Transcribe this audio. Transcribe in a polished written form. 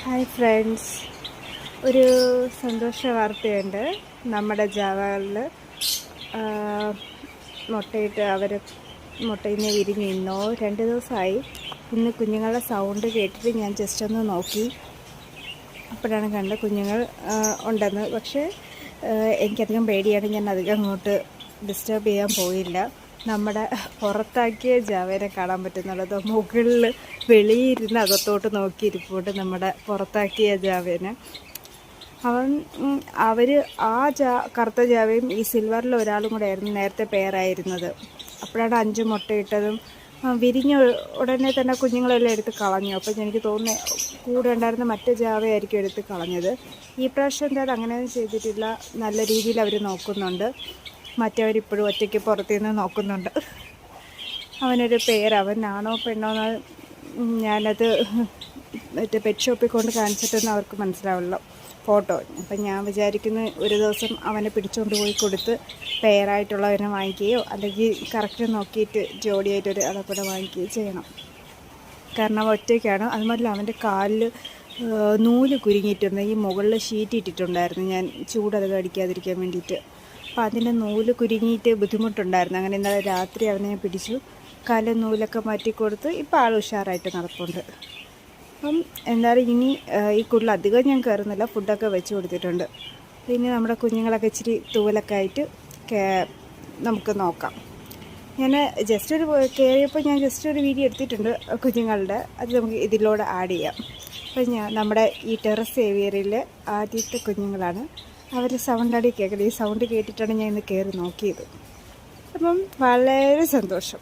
Hi friends, ഒരു സന്തോഷ വാർത്തയുണ്ട്. നമ്മുടെ ജാവകളിൽ മുട്ടയിട്ട് മുട്ടയിൽ നിന്ന് വിരിഞ്ഞ് ഇന്നോ 2 ദിവസമായി. ഇന്ന് കുഞ്ഞുങ്ങളുടെ സൗണ്ട് കേട്ടിട്ട് ഞാൻ ജസ്റ്റ് ഒന്ന് നോക്കി. അപ്പോഴാണ് കണ്ട കുഞ്ഞുങ്ങൾ ഉണ്ടെന്ന്. പക്ഷേ എനിക്കധികം പേടിയാണ്. ഞാൻ അധികം അങ്ങോട്ട് ഡിസ്റ്റർബ് ചെയ്യാൻ പോയില്ല. നമ്മുടെ പുറത്താക്കിയ ജാവേനെ കാണാൻ പറ്റുന്നുള്ളത്. മുകളിൽ വെളിയിരുന്ന് അകത്തോട്ട് നോക്കിയിരിപ്പുണ്ട് നമ്മുടെ പുറത്താക്കിയ ജാവേനെ. അവർ കറുത്ത ജാവയും ഈ സിൽവറിൽ ഒരാളും കൂടെ ആയിരുന്നു നേരത്തെ പെയറായിരുന്നത്. അപ്പോഴാണ് 5 മുട്ടയിട്ടതും വിരിഞ്ഞ ഉടനെ തന്നെ കുഞ്ഞുങ്ങളെല്ലാം എടുത്ത് കളഞ്ഞു. അപ്പോൾ എനിക്ക് തോന്നുന്നു കൂടെ ഉണ്ടായിരുന്ന മറ്റു ജാവയായിരിക്കും എടുത്ത് കളഞ്ഞത്. ഈ പ്രാവശ്യം എന്തായാലും അങ്ങനെയൊന്നും ചെയ്തിട്ടില്ല. നല്ല രീതിയിൽ അവർ നോക്കുന്നുണ്ട്. മറ്റവരിപ്പോഴും ഒറ്റയ്ക്ക് പുറത്തുനിന്ന് നോക്കുന്നുണ്ട്. അവനൊരു അവനാണോ പെണ്ണോ എന്ന് ഞാനത് മറ്റേ പെറ്റ് ഷോപ്പിൽ കൊണ്ട് കാണിച്ചിട്ടൊന്നും അവർക്ക് മനസ്സിലാവുള്ളൂ ഫോട്ടോ. അപ്പം ഞാൻ വിചാരിക്കുന്നു ഒരു ദിവസം അവനെ പിടിച്ചുകൊണ്ട് പോയി കൊടുത്ത് പെയറായിട്ടുള്ളവനെ വാങ്ങിക്കുകയോ അല്ലെങ്കിൽ കറക്റ്റ് നോക്കിയിട്ട് ജോഡിയായിട്ടൊരു അളക്കൂടെ വാങ്ങിക്കുകയോ ചെയ്യണം. കാരണം ഒറ്റയ്ക്കാണ്. അതുമാതിരി അവൻ്റെ കാലിൽ നൂല് കുരുങ്ങിയിട്ടുണ്ട്. ഈ മുകളിൽ ഷീറ്റ് ഇട്ടിട്ടുണ്ടായിരുന്നു ഞാൻ ചൂടത് അടിക്കാതിരിക്കാൻ വേണ്ടിയിട്ട്. അപ്പോൾ അതിൻ്റെ നൂല് കുരുങ്ങിയിട്ട് ബുദ്ധിമുട്ടുണ്ടായിരുന്നു. അങ്ങനെ ഇന്നലെ രാത്രി അവനെ പിടിച്ചു കാലിൽ നൂലൊക്കെ മാറ്റിക്കൊടുത്ത് ഇപ്പോൾ ആൾ ഉഷാറായിട്ട് നടപ്പുണ്ട്. അപ്പം എന്തായാലും ഇനി ഈ കൂടുതൽ അധികം ഞാൻ കയറുന്നില്ല. ഫുഡൊക്കെ വെച്ച് കൊടുത്തിട്ടുണ്ട്. ഇനി നമ്മുടെ കുഞ്ഞുങ്ങളൊക്കെ ഇച്ചിരി തൂവലൊക്കെ ആയിട്ട് നമുക്ക് നോക്കാം. ഞാൻ കയറിയപ്പോൾ ഞാൻ ജസ്റ്റ് ഒരു വീഡിയോ എടുത്തിട്ടുണ്ട് കുഞ്ഞുങ്ങളുടെ. അത് നമുക്ക് ഇതിലൂടെ ആഡ് ചെയ്യാം. അപ്പം നമ്മുടെ ഈ ടെറസ് ഏരിയയിലെ ആദ്യത്തെ കുഞ്ഞുങ്ങളാണ്. അവർ സൗണ്ട് കേൾക്കണം. ഈ സൗണ്ട് കേട്ടിട്ടാണ് ഞാൻ ഇന്ന് കയറി നോക്കിയത്. അപ്പം വളരെ സന്തോഷം.